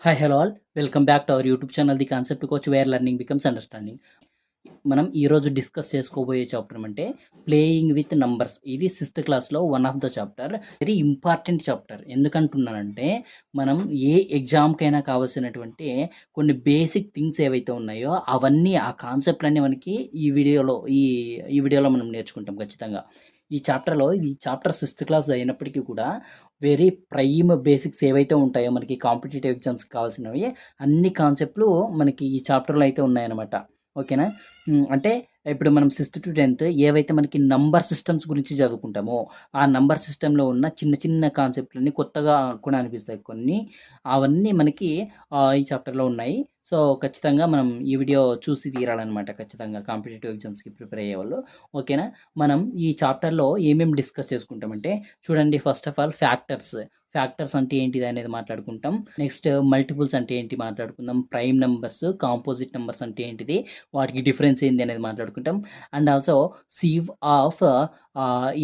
Hi hello all welcome back to our YouTube channel the concept coach where learning becomes understanding. మనం ఈరోజు discuss చేసుకోబోయే chapter అంటే playing with numbers. ఇది sixth క్లాస్లో one of the chapter, very important chapter. ఎందుకంటున్నానంటే మనం ఏ ఎగ్జామ్కైనా కావాల్సినటువంటి కొన్ని బేసిక్ థింగ్స్ ఏవైతే ఉన్నాయో అవన్నీ, ఆ కాన్సెప్ట్లన్నీ మనకి ఈ వీడియోలో మనం నేర్చుకుంటాం ఖచ్చితంగా. ఈ చాప్టర్ సిక్స్త్ క్లాస్ అయినప్పటికీ కూడా వెరీ ప్రైమ్ బేసిక్స్ ఏవైతే ఉంటాయో మనకి కాంపిటేటివ్ ఎగ్జామ్స్కి కావాల్సినవి అన్ని కాన్సెప్ట్లు మనకి ఈ చాప్టర్లో అయితే ఉన్నాయన్నమాట. ఓకేనా? అంటే ఇప్పుడు మనం 6th-10th ఏవైతే మనకి నంబర్ సిస్టమ్స్ గురించి చదువుకుంటామో, ఆ నంబర్ సిస్టమ్‌లో ఉన్న చిన్న చిన్న కాన్సెప్ట్‌లన్నీ కొత్తగా కూడా అనిపిస్తాయి కొన్ని. అవన్నీ మనకి ఈ చాప్టర్‌లో ఉన్నాయి. సో, ఖచ్చితంగా మనం ఈ వీడియో చూసి తీరాలనమాట ఖచ్చితంగా కాంపిటేటివ్ ఎగ్జామ్స్‌కి ప్రిపేర్ అయ్యేవాళ్ళు. ఓకేనా? మనం ఈ చాప్టర్‌లో ఏమేమి డిస్కస్ చేసుకుంటామంటే చూడండి, first of all factors. Factors అంటే ఏంటిది అనేది మాట్లాడుకుంటాం. నెక్స్ట్ మల్టిపుల్స్ అంటే ఏంటి మాట్లాడుకుందాం. ప్రైమ్ నంబర్స్, కాంపోజిట్ నంబర్స్ అంటే ఏంటిది, వాటికి డిఫరెన్స్ ఏంది అనేది మాట్లాడుకుంటాం. అండ్ ఆల్సో సివ్ ఆఫ్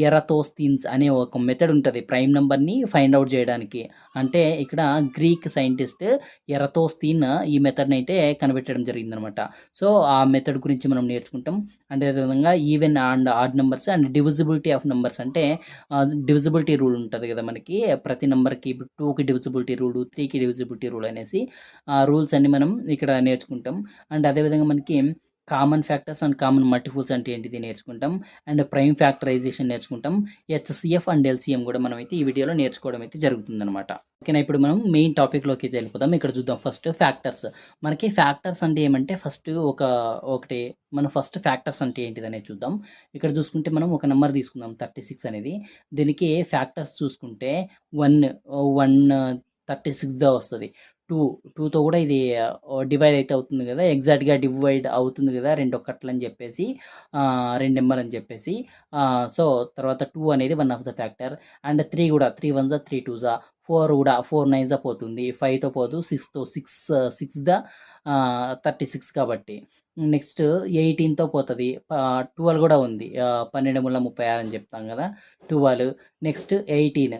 ఎరతోస్థీన్స్ అనే ఒక మెథడ్ ఉంటది ప్రైమ్ నంబర్‌ని ఫైండ్ ఔట్ జేయడానికి. అంటే ఇక్కడ గ్రీక్ సైంటిస్ట్ ఎరతోస్థీన్ ఈ మెథడ్‌నయితే కనిపెట్టడం జరిగిందనమాట. సో, ఆ మెథడ్ గురించి మనం నేర్చుకుంటాం. అండ్ అదేవిధంగా even and odd numbers and divisibility of numbers అంటే డివిజిబిలిటీ రూల్ ఉంటది గదా మనకి. ప్రతి నంబర్‌కి ఇప్పుడు 2కి డివిజిబిలిటీ రూలు, 3కి డివిజిబిలిటీ రూల్ అనేసి ఆ రూల్స్ అన్నీ మనం ఇక్కడ నేర్చుకుంటాం. అండ్ అదేవిధంగా మనకి common factors and common multiples అంటే ఏంటిది నేర్చుకుంటాం. అండ్ ప్రైమ్ ఫ్యాక్టరైజేషన్ నేర్చుకుంటాం. హెచ్‌సీఎఫ్ అండ్ ఎల్‌సీఎం గూడా మనమైతే ఈ వీడియోలో నేర్చుకోవడం అయితే జరుగుతుందనమాట. ఓకేనా? ఇప్పుడు మనం మెయిన్ టాపిక్‌లోకి వెళ్ళిపోదాం. ఇక్కడ చూద్దాం ఫస్ట్ ఫ్యాక్టర్స్. మనకి ఫ్యాక్టర్స్ అంటే ఏమంటే ఫస్ట్ ఒకటి మనం ఫస్ట్ ఫ్యాక్టర్స్ అంటే ఏంటిదనేది చూద్దాం. ఇక్కడ చూసుకుంటే మనం ఒక నంబర్ తీసుకుందాం 36 అనేది. దీనికి ఫ్యాక్టర్స్ చూసుకుంటే 1, 136గా వస్తది. 2, 2తో కూడా ఇది డివైడ్ అయితే అవుతుంది గదా! ఎగ్జాక్ట్‌గా డివైడ్ అవుతుంది గదా! 2 ఒక్కట్లని జెప్పేసి 2 నెంబర్ అని జెప్పేసి సో, తర్వాత 2 అనేది one of the factor. And 3 గూడా 3 వన్సా 3 టూసా 4 గూడా 4 నైన్సా పోతుంది. 5తో పోదు. 6తో 6 36 కాబట్టి. నెక్స్ట్ 18తో పోతది. 12 గూడా ఉంది. 12 ముళ్ళ 36 అని జెప్తాం గదా! 12 నెక్స్ట్ 18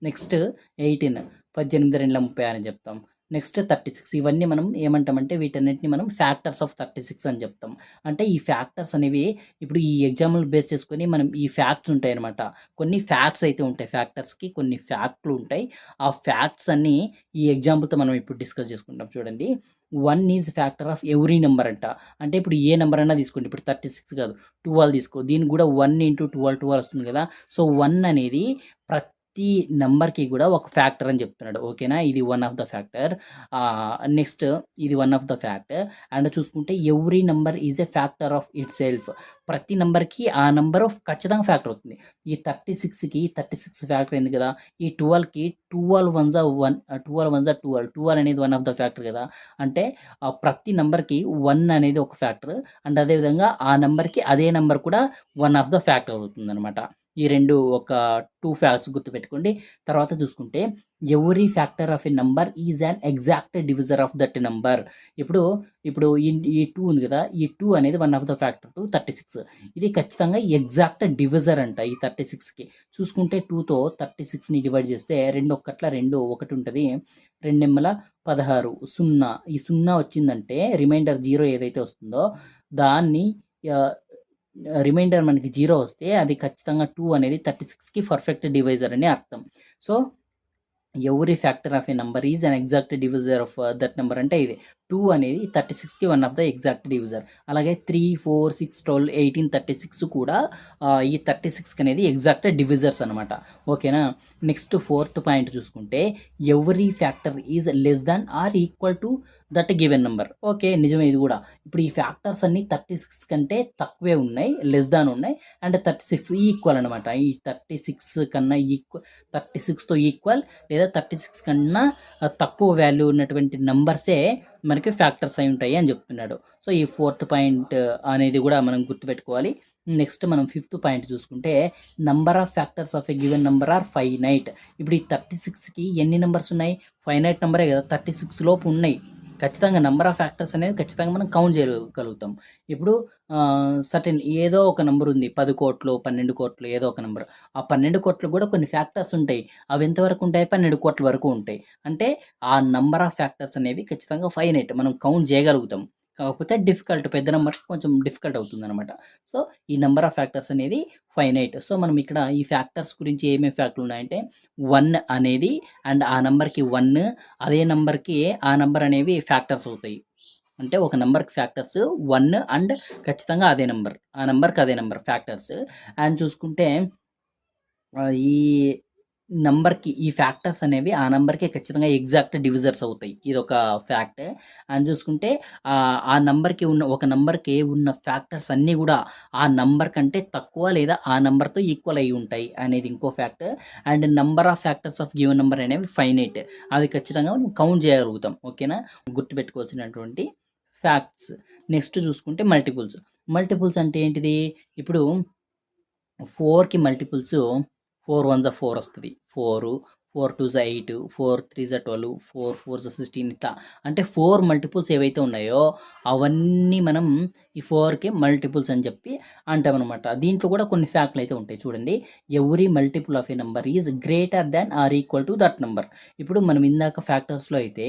నెక్స్ట్ 18 18 రెండ్ల 36 అని చెప్తాం. నెక్స్ట్ 36 ఇవన్నీ మనం ఏమంటామంటే వీటన్నిటిని మనం ఫ్యాక్టర్స్ ఆఫ్ 36 అని చెప్తాం. అంటే ఈ ఫ్యాక్టర్స్ అనేవి ఇప్పుడు ఈ ఎగ్జాంపుల్ బేస్ చేసుకొని మనం ఈ ఫ్యాక్ట్స్ ఉంటాయన్నమాట. కొన్ని ఫ్యాక్ట్స్ అయితే ఉంటాయి. ఫ్యాక్టర్స్‌కి కొన్ని ఫ్యాక్ట్‌లు ఉంటాయి. ఆ ఫ్యాక్ట్స్ అన్నీ ఈ ఎగ్జాంపుల్‌తో మనం ఇప్పుడు డిస్కస్ చేసుకుంటాం చూడండి. 1 is factor of every number అంట. అంటే ఇప్పుడు ఏ నంబర్ అన్నా తీసుకోండి. ఇప్పుడు 36 కాదు 12 తీసుకో. దీనికి కూడా 1 ఇంటూ 12 12 వస్తుంది కదా! సో, 1 అనేది ప్రతి నంబర్‌కి గూడా ఒక ఫ్యాక్టర్ అని జెప్తున్నాడు. ఓకేనా? ఇది one of the factor. Next ఇది one of the factor. And చూసుకుంటే every number is a factor of itself. ప్రతి నంబర్‌కి ఆ నంబరు ఖచ్చితంగా ఫ్యాక్టర్ అవుతుంది. ఈ 36కి 36 ఫ్యాక్టర్ అయింది గదా! ఈ 12కి 12 వన్సా 1 12 వన్సా 12. 12 అనేది వన్ ఆఫ్ ద ఫ్యాక్టర్ గదా! అంటే ప్రతి నంబర్‌కి 1 అనేది ఒక ఫ్యాక్టర్. అండ్ అదే విధంగా ఆ నంబర్‌కి అదే నంబర్ కూడా వన్ ఆఫ్ ద ఫ్యాక్టర్ అవుతుందనమాట. ఈ 2 ఒక 2 ఫ్యాక్ట్స్ గుర్తుపెట్టుకోండి. తర్వాత చూసుకుంటే every factor of a number is an exact divisor of that number. ఇప్పుడు, ఈ 2 ఉంది గదా! ఈ 2 అనేది one of the factor to 36. ఇది ఖచ్చితంగా ఎగ్జాక్ట్ డివిజర్ అంట ఈ 36కి. చూసుకుంటే 2తో 36ని డివైడ్ చేస్తే 2 ఒక్కట్ల 2 ఒకటి ఉంటది. 2 ఎమ్మల 16 0 ఈ 0 వచ్చిందంటే రిమైండర్ 0 ఏదైతే వస్తుందో దాన్ని ఆహ్, రిమైండర్ మనకి 0 వస్తే అది ఖచ్చితంగా 2 అనేది 36కి పర్ఫెక్ట్ డివైజర్ అని అర్థం. So, every factor of a number is an exact divisor of that number అంటే ఇది. 2 అనేది 36కి one of the exact divisor. అలాగే 3, 4, 6, 12, 18, 36 కూడా ఈ 36కి అనేది ఎగ్జాక్ట్ డివిజర్స్ అనమాట. ఓకేనా? నెక్స్ట్ ఫోర్త్ పాయింట్ చూసుకుంటే every factor is less than or equal to that given number. Okay. నిజమే ఇది గూడా. ఇప్పుడు ఈ ఫ్యాక్టర్స్ అన్నీ 36 కంటే తక్కువే ఉన్నాయి. లెస్ థాన్ ఉన్నాయి. అండ్ 36 ఈక్వల్ అనమాట. ఈ 36 కన్నా 36తో ఈక్వల్ లేదా 36 కన్నా తక్కువ వాల్యూ ఉన్నటువంటి నంబర్సే మనకి ఫ్యాక్టర్స్ అయి ఉంటాయి అని చెప్తున్నాడు. సో, ఈ ఫోర్త్ పాయింట్ అనేది కూడా మనం గుర్తుపెట్టుకోవాలి. నెక్స్ట్ మనం ఫిఫ్త్ పాయింట్ చూసుకుంటే number of factors of a given number are finite. ఇప్పుడు ఈ 36కి ఎన్ని నంబర్స్ ఉన్నాయి? ఫైనైట్ నంబరే కదా! 36 లోపు ఉన్నాయి. ఖచ్చితంగా నంబర్ ఆఫ్ ఫ్యాక్టర్స్ అనేవి ఖచ్చితంగా మనం కౌంట్ చేయగలుగుతాం. ఇప్పుడు సర్టెన్ ఏదో ఒక నంబర్ ఉంది. 10,00,00,000, 12,00,00,000 ఏదో ఒక నంబర్. ఆ 12,00,00,000 కూడా కొన్ని ఫ్యాక్టర్స్ ఉంటాయి. అవి ఎంతవరకు ఉంటాయి? 12,00,00,000 వరకు ఉంటాయి. అంటే ఆ నంబర్ ఆఫ్ ఫ్యాక్టర్స్ అనేవి ఖచ్చితంగా ఫైనైట్. మనం కౌంట్ చేయగలుగుతాం. కాకపోతే డిఫికల్ట్ పెద్ద నంబర్‌కి కొంచెం డిఫికల్ట్ అవుతుందనమాట. సో, ఈ నంబర్ ఆఫ్ ఫ్యాక్టర్స్ అనేది ఫైనైట్. సో, మనం ఇక్కడ ఈ ఫ్యాక్టర్స్ గురించి ఏమేమి ఫ్యాక్టర్లున్నాయంటే 1 అనేది అండ్ ఆ నంబర్‌కి 1 అదే నంబర్‌కి ఆ నంబర్ అనేవి ఫ్యాక్టర్స్ అవుతాయి. అంటే ఒక నంబర్‌కి ఫ్యాక్టర్స్ 1 అండ్ ఖచ్చితంగా అదే నంబర్. ఆ నంబర్‌కి అదే నంబర్ ఫ్యాక్టర్స్. అండ్ చూసుకుంటే ఈ నంబర్‌కి ఈ ఫ్యాక్టర్స్ అనేవి ఆ నంబర్‌కి ఖచ్చితంగా ఎగ్జాక్ట్ డివిజర్స్ అవుతాయి. ఇదొక ఫ్యాక్ట్. అండ్ చూసుకుంటే ఆ నంబర్‌కి ఉన్న ఒక నంబర్‌కి ఉన్న ఫ్యాక్టర్స్ అన్నీ గూడా ఆ నంబర్ కంటే తక్కువ లేదా ఆ నంబర్‌తో ఈక్వల్ అయ్యి ఉంటాయి అనేది ఇంకో fact. And number of factors of given number అనేవి ఫైనైట్. అవి ఖచ్చితంగా కౌంట్ చేయగలుగుతాం. ఓకేనా? గుర్తుపెట్టుకోవాల్సినటువంటి ఫ్యాక్ట్స్. నెక్స్ట్ చూసుకుంటే మల్టిపుల్స్. మల్టిపుల్స్ అంటే ఏంటిది? ఇప్పుడు 4కి మల్టిపుల్స్ 4 వన్స్ 4 వస్తది. 4, 4 టూస్ 8, 4 త్రీస్ 12, 4 ఫోర్స్ 16 ఇట్లా. అంటే 4 మల్టిపుల్స్ ఏవైతే ఉన్నాయో అవన్నీ మనం ఈ 4కి మల్టిపుల్స్ అని చెప్పి అంటామనమాట. దీంట్లో కూడా కొన్ని ఫ్యాక్ట్‌లయితే ఉంటాయి చూడండి. Every multiple of a number is greater than or equal to that number. ఇప్పుడు మనం ఇందాక ఫ్యాక్టర్స్‌లో అయితే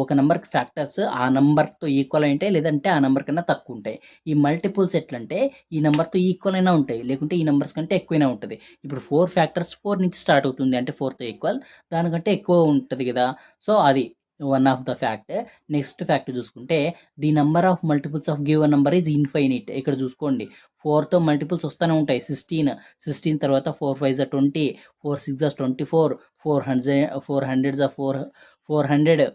ఒక నంబర్‌కి ఫ్యాక్టర్స్ ఆ నంబర్‌తో ఈక్వల్ అయ్యుంటాయి. లేదంటే ఆ నంబర్ కన్నా తక్కువుంటాయి. ఈ మల్టిపుల్స్ ఎట్లంటే ఈ నంబర్‌తో ఈక్వల్ అయినా ఉంటాయి. లేకుంటే ఈ నంబర్స్ కంటే ఎక్కువైనా ఉంటది. ఇప్పుడు 4 ఫ్యాక్టర్స్ 4 నుంచి స్టార్ట్ అవుతుంది. అంటే 4తో ఈక్వల్. దానికంటే ఎక్కువ ఉంటది గదా! సో, అది one of the fact. Next fact చూసుకుంటే the number of multiples of given number is infinite. ఇక్కడ చూసుకోండి 4తో మల్టిపుల్స్ వస్తానే ఉంటాయి. 16, 16 తర్వాత 4 fives or 20, 4 six or 24, 4 hundreds or 400,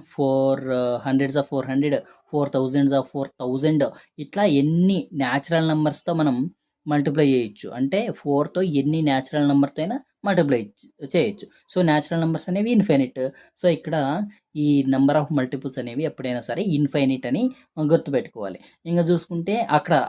4 hundreds or 400, 4 thousands or 4000 ఇట్లా ఎన్ని న్యాచురల్ నంబర్స్‌తో మనం మల్టిప్లై చేయొచ్చు. అంటే 4తో ఎన్ని న్యాచురల్ నంబర్‌తో అయినా మల్టిప్లై చేయొచ్చు. సో, న్యాచురల్ నంబర్స్ అనేవి ఇన్‌ఫైనైట్. సో, ఇక్కడ ఈ నంబర్ ఆఫ్ మల్టిపుల్స్ అనేవి ఎప్పుడైనా సరే ఇన్‌ఫైనైట్ అని గుర్తుపెట్టుకోవాలి. ఇంక చూసుకుంటే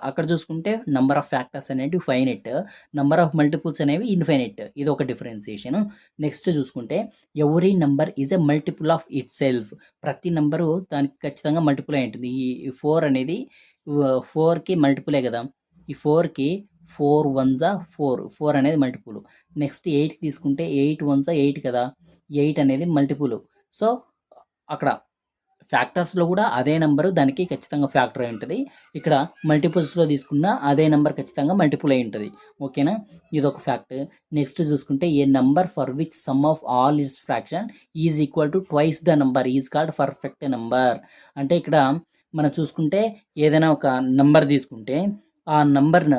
అక్కడ చూసుకుంటే నంబర్ ఆఫ్ ఫ్యాక్టర్స్ అనేటివి ఫైనైట్. నంబర్ ఆఫ్ మల్టిపుల్స్ అనేవి ఇన్‌ఫైనైట్. ఇదొక డిఫరెన్షియేషన్. నెక్స్ట్ చూసుకుంటే every number is a multiple of itself. ప్రతి నంబరు దానికి ఖచ్చితంగా మల్టిపుల్ అయి ఉంటుంది. ఈ 4 అనేది 4కి మల్టిపులే గదా! ఈ 4కి 4 వన్సా 4, 4 అనేది మల్టిపుల్. నెక్స్ట్ 8 తీసుకుంటే 8 వన్సా 8 కదా! 8 అనేది మల్టిపుల్. సో, అక్కడ ఫ్యాక్టర్స్‌లో గూడా అదే నంబరు దానికి ఖచ్చితంగా ఫ్యాక్టర్ అయి ఉంటది. ఇక్కడ మల్టిపుల్స్‌లో తీసుకున్న అదే నంబర్ ఖచ్చితంగా మల్టిపుల్ అయి ఉంటది. ఓకేనా? ఇదొక ఫ్యాక్ట్. నెక్స్ట్ చూసుకుంటే a number for which sum of all its fraction is equal to twice the number is called perfect number. అంటే ఇక్కడ మనం చూసుకుంటే ఏదైనా ఒక నంబర్ తీసుకుంటే ఆ నంబర్‌ను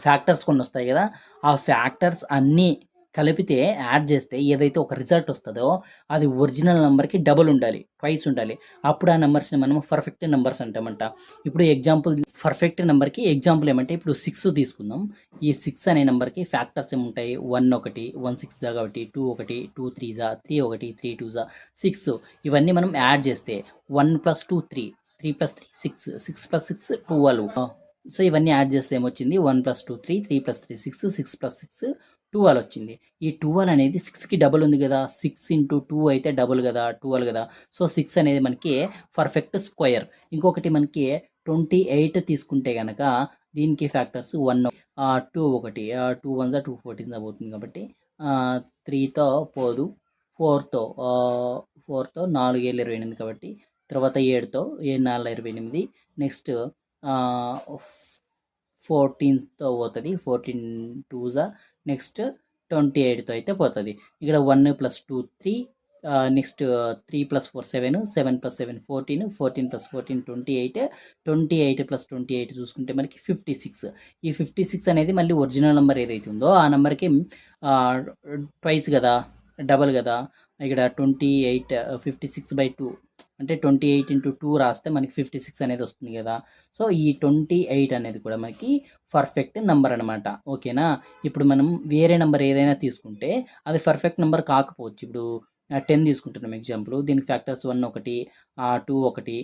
ఫ్యాక్టర్స్ కొన్నొస్తాయి గదా! ఆ ఫ్యాక్టర్స్ అన్నీ కలిపితే యాడ్ చేస్తే ఏదైతే ఒక రిజల్ట్ వస్తదో అది ఒరిజినల్ నంబర్‌కి డబుల్ ఉండాలి. ట్వైస్ ఉండాలి. అప్పుడు ఆ నంబర్స్‌ని మనం పర్ఫెక్ట్ నంబర్స్ అంటామంట. ఇప్పుడు ఎగ్జాంపుల్ పర్ఫెక్ట్ నంబర్‌కి ఎగ్జాంపుల్ ఏమంటే ఇప్పుడు 6 తీసుకుందాం. ఈ 6 అనే నంబర్‌కి ఫ్యాక్టర్స్ ఏముంటాయి? 1 ఒకటి, 1 సిక్స్‌జా కాబట్టి 2 ఒకటి, 2 త్రీజా, 3 ఒకటి, 3 టూజా 6 ఇవన్నీ మనం యాడ్ చేస్తే 1 + 2 3, 3 + 3 6, 6 + 6 12. సో, ఇవన్నీ యాడ్ చేస్తే ఏమొచ్చింది? 1 + 2 3, 3 + 3 6, 6 + 6 12 వచ్చింది. ఈ 12 అనేది 6కి డబుల్ ఉంది గదా! 6 ఇంటూ 2 అయితే డబుల్ గదా! 12 గదా! సో, 6 అనేది మనకి పర్ఫెక్ట్ స్క్వేర్. ఇంకొకటి మనకి 28 తీసుకుంటే గనక దీనికి ఫ్యాక్టర్స్ 1 2 ఒకటి 2 వన్స్ 2 14 అవుతుంది కాబట్టి 3తో పోదు. 4తో 4తో 4 ఏళ్ళు 28 కాబట్టి తర్వాత 7తో 7 నాలుగు 28 నెక్స్ట్ ఆహ్, 14తో పోతది. 14 టూజా నెక్స్ట్ 28తో అయితే పోతది. ఇక్కడ 1 + 2 3 నెక్స్ట్ 3 + 4 7, 7 + 7 14, 14 + 14 28, 28 + 28 చూసుకుంటే మనకి 56. ఈ 56 అనేది మళ్ళీ ఒరిజినల్ నంబర్ ఏదైతే ఉందో ఆ నంబర్‌కి ఆహ్, ట్వైస్ గదా! డబుల్ గదా! ఇక్కడ 28 56/2 అంటే 28 ఇంటూ 2 రాస్తే మనకి 56 అనేది వస్తుంది గదా! సో, ఈ 28 అనేది కూడా మనకి పర్ఫెక్ట్ నంబర్ అనమాట. ఓకేనా? ఇప్పుడు మనం వేరే నంబర్ ఏదైనా తీసుకుంటే అది పర్ఫెక్ట్ నంబర్ కాకపోవచ్చు. ఇప్పుడు 10 తీసుకుంటున్నాం ఎగ్జాంపుల్. దీనికి ఫ్యాక్టర్స్ 1 ఒకటి, 2 ఒకటి,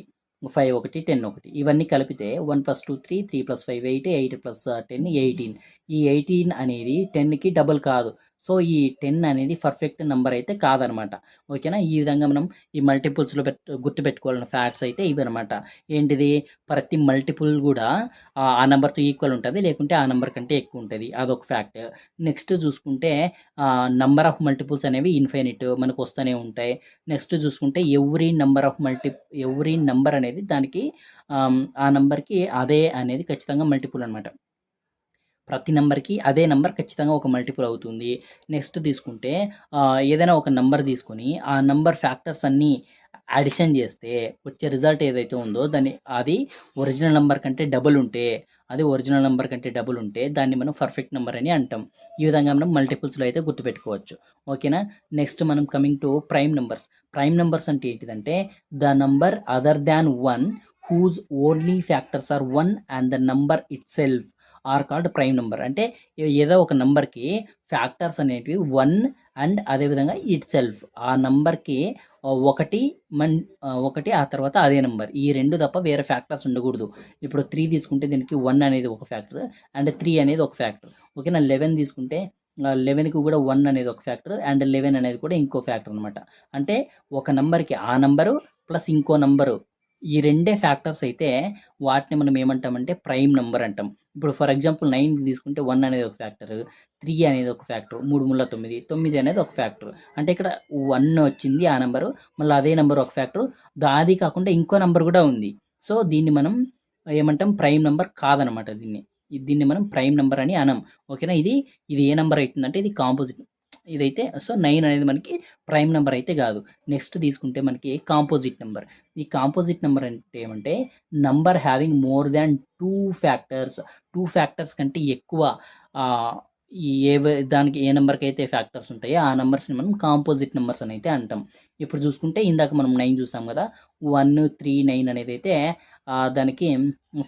5 ఒకటి, 10 ఒకటి. ఇవన్నీ కలిపితే 1 + 2 3, 3 + 5 8, 8 + 10 18. ఈ 18 అనేది 10కి డబుల్ కాదు. సో, ఈ 10 అనేది పర్ఫెక్ట్ నంబర్ అయితే కాదనమాట. ఓకేనా? ఈ విధంగా మనం ఈ మల్టిపుల్స్‌లో గుర్తుపెట్టుకోవాల్సిన ఫ్యాక్ట్స్ అయితే ఇవనమాట. ఏంటిది? ప్రతి మల్టిపుల్ గూడా ఆ నంబర్‌తో ఈక్వల్ ఉంటది. లేకుంటే ఆ నంబర్ కంటే ఎక్కువుంటది. అదొక ఫ్యాక్ట్. నెక్స్ట్ చూసుకుంటే నంబర్ ఆఫ్ మల్టిపుల్స్ అనేవి ఇన్ఫైనైట్ మనకొస్తూనే ఉంటాయి. నెక్స్ట్ చూసుకుంటే ఎవ్రీ నంబర్ అనేది దానికి ఆ నంబర్‌కి అదే అనేది ఖచ్చితంగా మల్టిపుల్ అనమాట. ప్రతి నంబర్‌కి అదే నంబర్ ఖచ్చితంగా ఒక మల్టిపుల్ అవుతుంది. నెక్స్ట్ తీసుకుంటే ఏదైనా ఒక నంబర్ తీసుకొని, ఆ నంబర్ ఫ్యాక్టర్స్ అన్నీ అడిషన్ చేస్తే వచ్చే రిజల్ట్ ఏదైతే ఉందో అది ఒరిజినల్ నంబర్ కంటే డబుల్ ఉంటే, అది ఒరిజినల్ నంబర్ కంటే డబుల్ ఉంటే దాన్ని మనం పర్ఫెక్ట్ నంబర్ అని అంటాం. ఈ విధంగా మనం మల్టిపుల్స్‌లో అయితే గుర్తుపెట్టుకోవచ్చు. ఓకేనా? నెక్స్ట్ మనం coming to prime numbers. Prime numbers అంటే ఏంటిదంటే the number other than 1 whose only factors are 1 and the number itself are called prime number. అంటే ఏదో ఒక నంబర్‌కి ఫ్యాక్టర్స్ అనేటివి 1 అండ్ అదే విధంగా ఇట్ సెల్ఫ్ ఆ నంబర్‌కి ఒకటి ఒకటి ఆ తర్వాత అదే నంబర్. ఈ 2 తప్ప వేరే ఫ్యాక్టర్స్ ఉండకూడదు. ఇప్పుడు 3 తీసుకుంటే దీనికి 1 అనేది ఒక ఫ్యాక్టర్ అండ్ 3 అనేది ఒక ఫ్యాక్టర్. ఓకేనా? 11 తీసుకుంటే 11కి కూడా 1 అనేది ఒక ఫ్యాక్టర్ అండ్ 11 అనేది కూడా ఇంకో ఫ్యాక్టర్ అనమాట. అంటే ఒక నంబర్‌కి ఆ నంబరు ప్లస్ ఇంకో నంబరు ఈ రెండే ఫ్యాక్టర్స్ అయితే వాటిని మనం ఏమంటామంటే ప్రైమ్ నంబర్ అంటాం. ఇప్పుడు ఫర్ ఎగ్జాంపుల్ 9 తీసుకుంటే 1 అనేది ఒక ఫ్యాక్టర్, 3 అనేది ఒక ఫ్యాక్టర్, 3 ముళ్ళ 9, 9 అనేది ఒక ఫ్యాక్టర్. అంటే ఇక్కడ 1 వచ్చింది ఆ నంబరు, మళ్ళీ అదే నంబర్ ఒక ఫ్యాక్టర్, అది కాకుండా ఇంకో నంబర్ కూడా ఉంది. సో, దీన్ని మనం ఏమంటాం ప్రైమ్ నంబర్ కాదనమాట దీన్ని. దీన్ని మనం ప్రైమ్ నంబర్ అని అనం. ఓకేనా? ఇది ఏ నంబర్ అయితుందంటే ఇది కాంపోజిట్. ఇదైతే సో, 9 అనేది మనకి ప్రైమ్ నంబర్ అయితే కాదు. నెక్స్ట్ తీసుకుంటే మనకి కాంపోజిట్ నంబర్. ఈ కాంపోజిట్ నంబర్ అంటే ఏమంటే number having more than 2 factors. 2 factors కంటే ఎక్కువ ఆహ్, దానికి ఏ నంబర్‌కైతే ఫ్యాక్టర్స్ ఉంటాయో ఆ నంబర్స్‌ని మనం కాంపోజిట్ నంబర్స్ అని అయితే అంటాం. ఇప్పుడు చూసుకుంటే ఇందాక మనం 9 చూసాం కదా! 1, 3, 9 అనేదైతే దానికి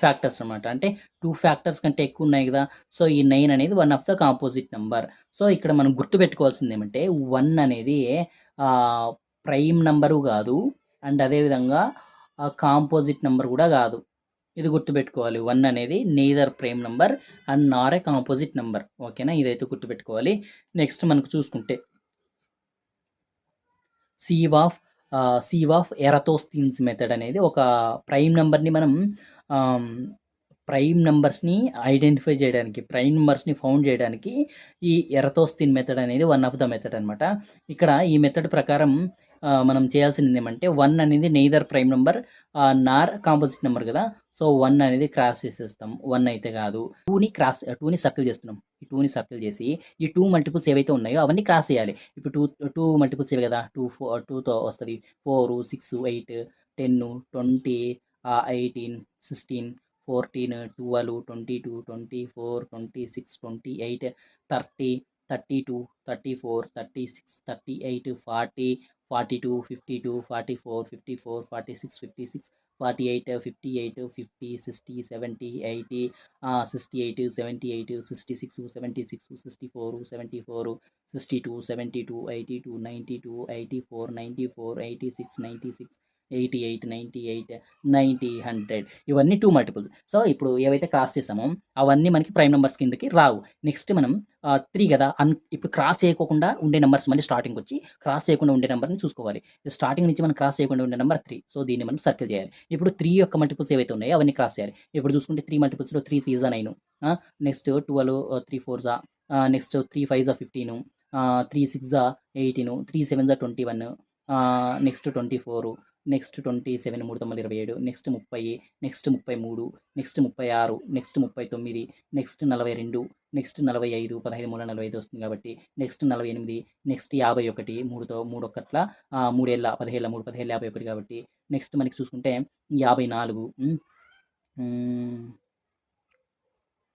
ఫ్యాక్టర్స్ అనమాట. అంటే 2 ఫ్యాక్టర్స్ కంటే ఎక్కువ ఉన్నాయి కదా! సో, ఈ 9 అనేది one of the composite number. So, ఇక్కడ మనం గుర్తుపెట్టుకోవాల్సిందేమంటే 1 అనేది ఆహ్, ప్రైమ్ నంబరు గాదు. అండ్ అదే విధంగా కాంపోజిట్ నంబర్ గూడా గాదు. ఇది గుర్తుపెట్టుకోవాలి. 1 అనేది neither prime number and Nar a composite number. ఓకేనా? ఇదైతే గుర్తుపెట్టుకోవాలి. నెక్స్ట్ మనకు చూసుకుంటే sieve of sieve of Eratosthenes method అనేది ఒక ప్రైమ్ నంబర్‌ని మనం ఆహ్, ప్రైమ్ నంబర్స్‌ని ఐడెంటిఫై చేయడానికి, ప్రైమ్ నంబర్స్‌ని ఫౌండ్ చేయడానికి ఈ ఎరతోస్థీన్ మెథడ్ అనేది వన్ ఆఫ్ ద మెథడ్ అనమాట. ఇక్కడ ఈ మెథడ్ ప్రకారం మనం చేయాల్సిందేమంటే 1 అనేది neither prime number nor composite number గదా! సో, 1 అనేది క్రాస్ చేసేస్తాం. 1 అయితే గాదు. 2ని సర్కిల్ చేస్తున్నాం. ఈ 2ని సర్కిల్ చేసి ఈ 2 మల్టిపుల్స్ ఏవైతే ఉన్నాయో అవన్నీ క్రాస్ చేయాలి. ఇప్పుడు 2 మల్టిపుల్స్ ఇవే గదా! 2తో వస్తది. 4, 6, 8, 10, 20, 18, 16, 14, 12, 22, 24, 26, 28, 30, 32, 34, 36, 38, 40, 42, 52, 44, 54, 46, 56, 48, 58, 50, 60, 70, 80, 68, 78, 66, 76, 64, 74, 62, 72, 82, 92, 84, 94, 86, 96, 88, 98, 90, 100 ఇవన్నీ 2 మల్టిపుల్స్. సో, ఇప్పుడు ఏవైతే క్రాస్ చేసామో అవన్నీ మనకి ప్రైమ్ నంబర్స్ కిందకి రావు. నెక్స్ట్ మనం 3 గదా! ఇప్పుడు క్రాస్ చేయకోకుండా ఉండే నంబర్స్ మళ్ళీ స్టార్టింగ్‌కొచ్చి క్రాస్ చేయకుండా ఉండే నంబర్‌ని చూసుకోవాలి. స్టార్టింగ్ నుంచి మనం క్రాస్ చేయకుండా ఉండే నంబర్ 3. సో, దీన్ని మనం సర్కిల్ చేయాలి. ఇప్పుడు 3 యొక్క మల్టిపుల్స్ ఏవైతే ఉన్నాయో అవన్నీ క్రాస్ చేయాలి. ఇప్పుడు చూసుకుంటే 3 మల్టిపుల్స్‌లో 3 threes 9 next 12 3 force next 3 fives 15 3 six 18 3 sevens 21 next 24 next 27 3 9 27 next 30 next 33 next 36 next 39 next 42 next 45 15 3 45 వస్తుంది కాబట్టి నెక్స్ట్ 48 నెక్స్ట్ 51 3తో 3 ఒకట్ల 3 ఏళ్ల 10 3 10 51 కాబట్టి నెక్స్ట్ మనకి చూసుకుంటే 54 హ్మ్.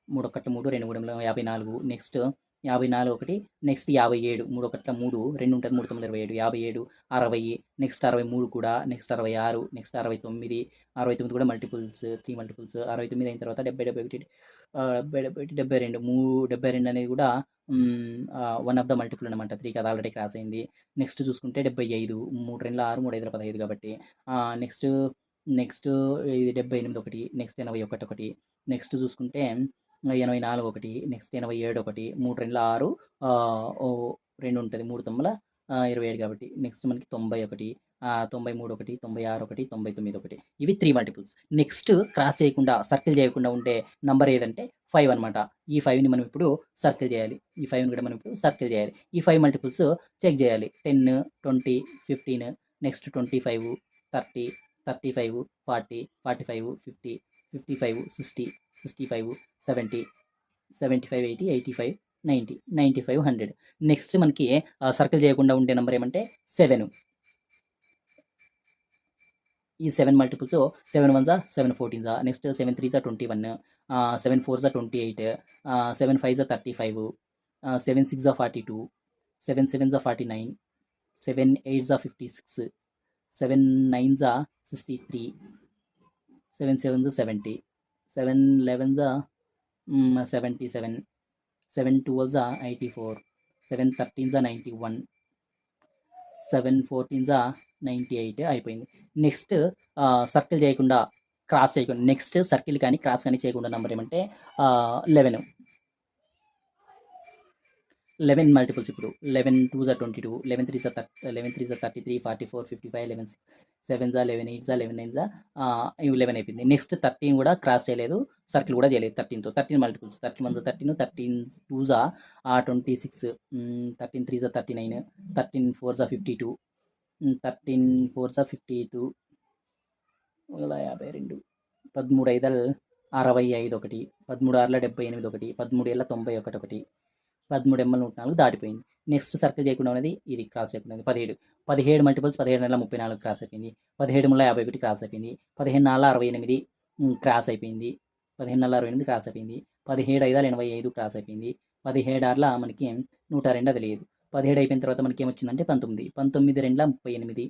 3 ఒకట్ల 3 2 మూడుల 54 నెక్స్ట్ 54 ఒకటి నెక్స్ట్ 57 3 ఒకట్ల 3 2 ఉంటది 3 9 27 57 60 నెక్స్ట్ 63 కూడా నెక్స్ట్ 66 నెక్స్ట్ 69 69 కూడా మల్టిపుల్స్ 3 మల్టిపుల్స్ 69 అయిన తర్వాత 70 71 70 71 72 72 అనేది కూడా వన్ ఆఫ్ ద మల్టిపుల్ అనమాట 3 అది ఆల్రెడీ క్రాస్ అయింది. నెక్స్ట్ చూసుకుంటే 75 3 రెండ్ల 6 3 ఐదుల 15 కాబట్టి నెక్స్ట్ నెక్స్ట్ ఇది 78 ఒకటి నెక్స్ట్ 81 ఒకటి నెక్స్ట్ చూసుకుంటే 84 ఒకటి, నెక్స్ట్ 87 ఒకటి, 3 రెండ్ల 6 ఓహ్! 2 ఉంటది. 3 తొమ్మిల 27 కాబట్టి. నెక్స్ట్ మనకి 91 93 ఒకటి, 96 ఒకటి, 99 ఒకటి. ఇవి 3 మల్టిపుల్స్. నెక్స్ట్ క్రాస్ చేయకుండా, సర్కిల్ చేయకుండా ఉండే నంబర్ ఏదంటే 5 అనమాట. ఈ 5ని మనం ఇప్పుడు సర్కిల్ చేయాలి. ఈ 5ని కూడా మనం ఇప్పుడు సర్కిల్ చేయాలి. ఈ 5 మల్టిపుల్స్ చెక్ చేయాలి. 10, 20, 15 నెక్స్ట్ 25, 30, 35, 40, 45, 50, 55, 60, 65, 70, 75, 80, 85, 90, 95, 100. నెక్స్ట్ మనకి సర్కిల్ చేయకుండా ఉండే నంబర్ ఏమంటే 7. ఈ 7 మల్టిపుల్స్ 7 వన్స్ 7 14 నెక్స్ట్ 7 3 21 7 4 28 7 5 35 7 6 42 7 7 49 7 8 56 7 9 63 7 7 70 7 11 77 7 12 84 7 13 91 7 14 98 అయిపోయింది. నెక్స్ట్ సర్కిల్ చేయకుండా, క్రాస్ చేయకుండా, నెక్స్ట్ సర్కిల్ కానీ క్రాస్ కానీ చేయకుండా నంబర్ ఏమంటే 11. 11 మల్టిపుల్స్ ఇప్పుడు 11 2 22 11 3 11 3 33 44 55 11 7 11 8 11 9 11 అయిపోయింది. నెక్స్ట్ 13 కూడా క్రాస్ చేయలేదు, సర్కిల్ కూడా చేయలేదు. 13తో 13 మల్టిపుల్స్ 31 13 13 2 26 13 3 39 13 4 52 13 4 52 52 13 5 65 ఒకటి 13 6 78 ఒకటి 13 ఏళ్ళ 91 ఒకటి 13 ఎమ్మలు 104 దాటిపోయింది. నెక్స్ట్ సర్కిల్ చేయకుండా ఉన్నది ఇది క్రాస్ చేయకుండా 17. 17 మల్టిపుల్స్ 17 నెలల 34 క్రాస్ అయిపోయింది. 17 ముళ్ళ 51 క్రాస్ అయిపోయింది. 15 నాలుగు 68 క్రాస్ అయిపోయింది. 15 నాలుగు 68 క్రాస్ అయిపోయింది. 17 5 85 క్రాస్ అయిపోయింది. 17 ఆరుల మనకి 102 అది లేదు. 17 అయిపోయిన తర్వాత మనకి ఏమొచ్చిందంటే 19. 19 రెండ్ల 38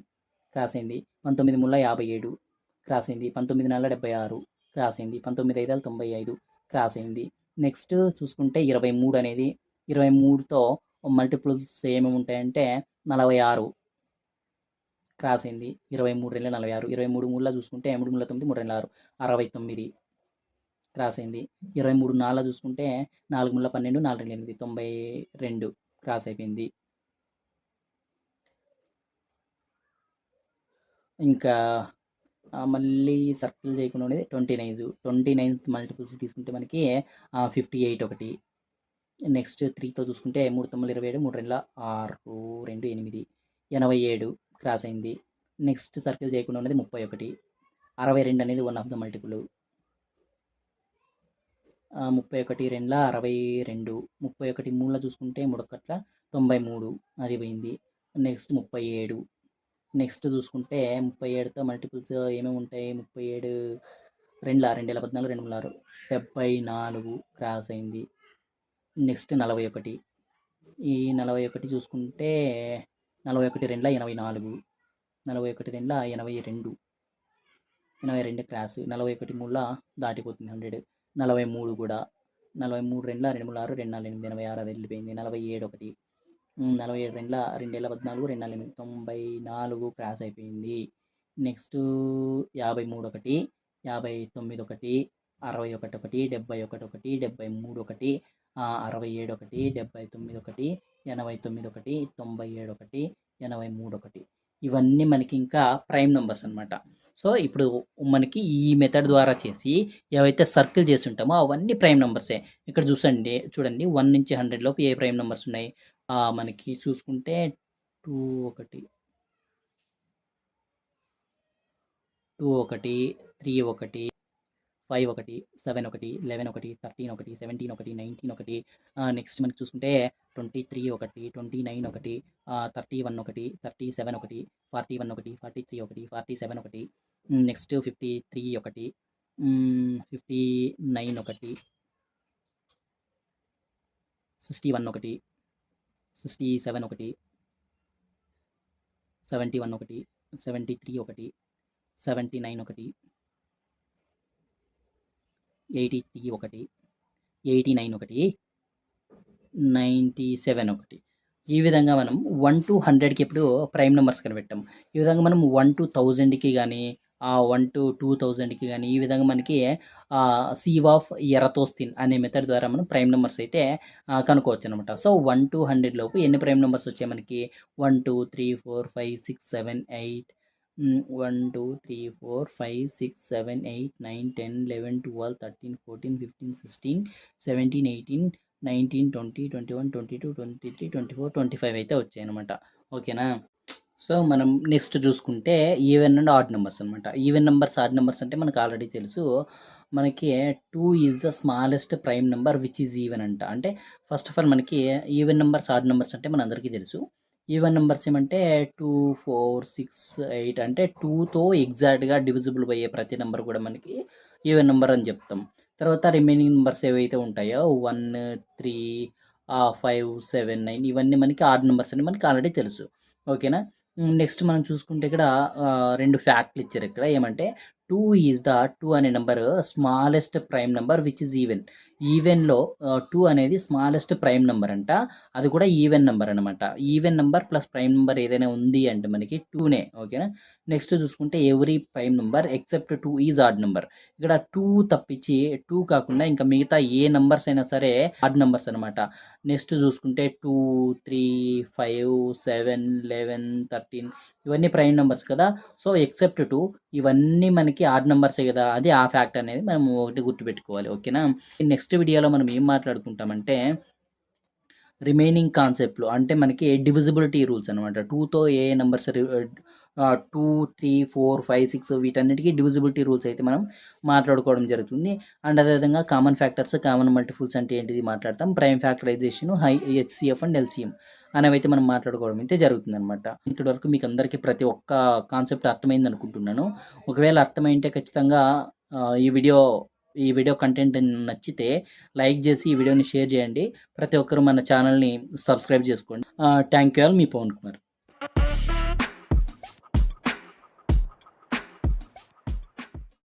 క్రాస్ అయింది. 19 ముళ్ళ 57 క్రాస్ అయింది. 19 నాలుగు 76 క్రాస్ అయింది. 19 5 95 క్రాస్ అయింది. నెక్స్ట్ చూసుకుంటే 23 అనేది 23తో మల్టిపుల్స్ ఏమేమి ఉంటాయంటే 46 క్రాస్ అయింది. 23 రెండ్ల 46 23 మూడుల చూసుకుంటే 3 మూడుల 9 3 రెండ్ల 6 69 క్రాస్ అయింది. 23 నాలుగు చూసుకుంటే 4 మూడుల 12 4 రెండ్ల 8 92 క్రాస్ అయిపోయింది. ఇంకా మళ్ళీ సర్కిల్ చేయకుండా ఉండేది 29 మల్టిపుల్స్ తీసుకుంటే మనకి 58 ఒకటి. నెక్స్ట్ 3తో చూసుకుంటే 3 9 27 3 రెండ్ల 6 2 8 87 క్రాస్ అయింది. నెక్స్ట్ సర్కిల్ చేయకుండా ఉన్నది 31. 62 అనేది వన్ ఆఫ్ ద మల్టిపుల్. 31 రెండ్ల 62 31 మూడుల చూసుకుంటే 3 ఒకట్ల 93 అది పోయింది. నెక్స్ట్ 37. నెక్స్ట్ చూసుకుంటే 37తో మల్టిపుల్స్ ఏమేమి ఉంటాయి 37 రెండ్ల 2 14 2 6 74 క్రాస్ అయింది. నెక్స్ట్ 41. ఈ 41 చూసుకుంటే 41 రెండ్ల 84 41 రెండ్ల 82 82 క్రాస్ 41 మూడుల దాటిపోతుంది 100. 43 కూడా 43 రెండ్ల 2 3 6 2 4 8 86 అది వెళ్ళిపోయింది. 47 ఒకటి 47 రెండ్ల 2 14 2 4 94 క్రాస్ అయిపోయింది. నెక్స్ట్ 53 ఒకటి 59 ఒకటి 61 ఒకటి 71 ఒకటి 73 ఒకటి 67 ఒకటి 79 ఒకటి 89 ఒకటి 97 ఒకటి 83 ఒకటి. ఇవన్నీ మనకి ఇంకా ప్రైమ్ నెంబర్స్ అనమాట. సో ఇప్పుడు మనకి ఈ మెథడ్ ద్వారా చేసి ఏవైతే సర్కిల్ చేసి ఉంటామో అవన్నీ ప్రైమ్ నెంబర్సే. ఇక్కడ చూడండి 1 నుంచి 100 లోపు ఏ ప్రైమ్ నెంబర్స్ ఉన్నాయి. మనకి చూసుకుంటే 2 ఒకటి 2 ఒకటి 3 ఒకటి 5 ఒకటి 7 ఒకటి 11 ఒకటి 13 ఒకటి 17 ఒకటి 19 ఒకటి నెక్స్ట్ మనకి చూసుకుంటే 23 ఒకటి 29 ఒకటి 31 ఒకటి 37 ఒకటి 41 ఒకటి 43 ఒకటి 47 ఒకటి నెక్స్ట్ 53 ఒకటి 59 ఒకటి 61 ఒకటి 67 ఒకటి 71 ఒకటి 73 ఒకటి 79 ఒకటి 83 ఒకటి 89 ఒకటి 97 ఒకటి. ఈ విధంగా మనం 1 to 100కి ఇప్పుడు ప్రైమ్ నెంబర్స్ కనిపెట్టాం. ఈ విధంగా మనం 1 to 1000కి కానీ 1-2000కి గానీ, ఈ విధంగా మనకి సీవ్ ఆఫ్ ఎరతోస్థిన్ అనే మెథడ్ ద్వారా మనం ప్రైమ్ నంబర్స్ అయితే కనుక్కోవచ్చనమాట. సో, 1-100 లోపు ఎన్ని ప్రైమ్ నంబర్స్ వచ్చాయి మనకి? 1, 2, 3, 4, 5, 6, 7, 8 1, 2, 3, 4, 5, 6, 7, 8, 9, 10, 11, 12, 13, 14, 15, 16, 17, 18, 19, 20, 21, 22, 23, 24, 25 అయితే వచ్చాయనమాట. ఓకేనా? సో, మనం నెక్స్ట్ చూసుకుంటే ఈవెన్ అండ్ ఆడ్ నంబర్స్ అనమాట. ఈవెన్ నంబర్స్, ఆడ్ నంబర్స్ అంటే మనకు ఆల్రెడీ తెలుసు. మనకి 2 is the smallest prime number which is even అంట. అంటే ఫస్ట్ ఆఫ్ ఆల్ మనకి ఈవెన్ నంబర్స్, ఆడ్ నంబర్స్ అంటే మనందరికీ తెలుసు. ఈవెన్ నంబర్స్ ఏమంటే 2, 4, 6, 8 అంటే 2తో ఎగ్జాక్ట్‌గా డివిజిబుల్ అయ్యే ప్రతి నంబర్ కూడా మనకి ఈవెన్ నంబర్ అని చెప్తాం. తర్వాత రిమైనింగ్ నంబర్స్ ఏవైతే ఉంటాయో 1, 3, 5, 7, 9 ఇవన్నీ మనకి ఆడ్ నంబర్స్ అని మనకి ఆల్రెడీ తెలుసు. ఓకేనా? నెక్స్ట్ మనం చూసుకుంటే ఇక్కడ 2 ఫ్యాక్ట్‌లు ఇచ్చారు ఇక్కడ. ఏమంటే 2 ఈజ్ ద 2 అనే number smallest prime number which is even. ఈవెన్‌లో 2 అనేది స్మాలెస్ట్ ప్రైమ్ నంబర్ అంట. అది కూడా ఈవెన్ నంబర్ అనమాట. Even number plus prime number ఏదైనా ఉంది అంటే మనకి 2నే. ఓకేనా? నెక్స్ట్ చూసుకుంటే every prime number except 2 is odd number. ఇక్కడ 2 తప్పించి 2 కాకుండా ఇంకా మిగతా ఏ నంబర్స్ అయినా సరే ఆడ్ నంబర్స్ అనమాట. నెక్స్ట్ చూసుకుంటే 2, 3, 5, 7, 11, 13 ఇవన్నీ ప్రైమ్ నంబర్స్ కదా! సో, ఎక్సెప్ట్ 2 ఇవన్నీ మనకి ఆడ్ నంబర్సే కదా! అది ఆ ఫ్యాక్ట్ అనేది మనం ఒకటి గుర్తుపెట్టుకోవాలి. ఓకేనా? నెక్స్ట్ వీడియోలో మనం ఏం మాట్లాడుకుంటామంటే రిమైనింగ్ కాన్సెప్ట్‌లు అంటే మనకి డివిజిబిలిటీ రూల్స్ అనమాట. 2తో ఏ నంబర్స్ 2, 3, 4, 5, 6 వీటన్నిటికి డివిజిబిలిటీ రూల్స్ అయితే మనం మాట్లాడుకోవడం జరుగుతుంది. అండ్ అదేవిధంగా కామన్ ఫ్యాక్టర్స్, కామన్ మల్టిపుల్స్ అంటే ఏంటిది మాట్లాడతాం. ప్రైమ్ ఫ్యాక్టరైజేషన్, హెచ్‌సీఎఫ్ అండ్ ఎల్‌సీఎం అనేవైతే మనం మాట్లాడుకోవడం అయితే జరుగుతుందనమాట. ఇక్కడి వరకు మీకు అందరికీ ప్రతి ఒక్క కాన్సెప్ట్ అర్థమైంది అనుకుంటున్నాను. ఒకవేళ అర్థమైంటే ఖచ్చితంగా ఈ వీడియో కంటెంట్ నచ్చితే లైక్ చేసి ఈ వీడియోని షేర్ చేయండి. ప్రతి ఒక్కరు మన ఛానల్‌ని సబ్స్క్రైబ్ చేసుకోండి. Thank you all. మీ పవన్ కుమార్.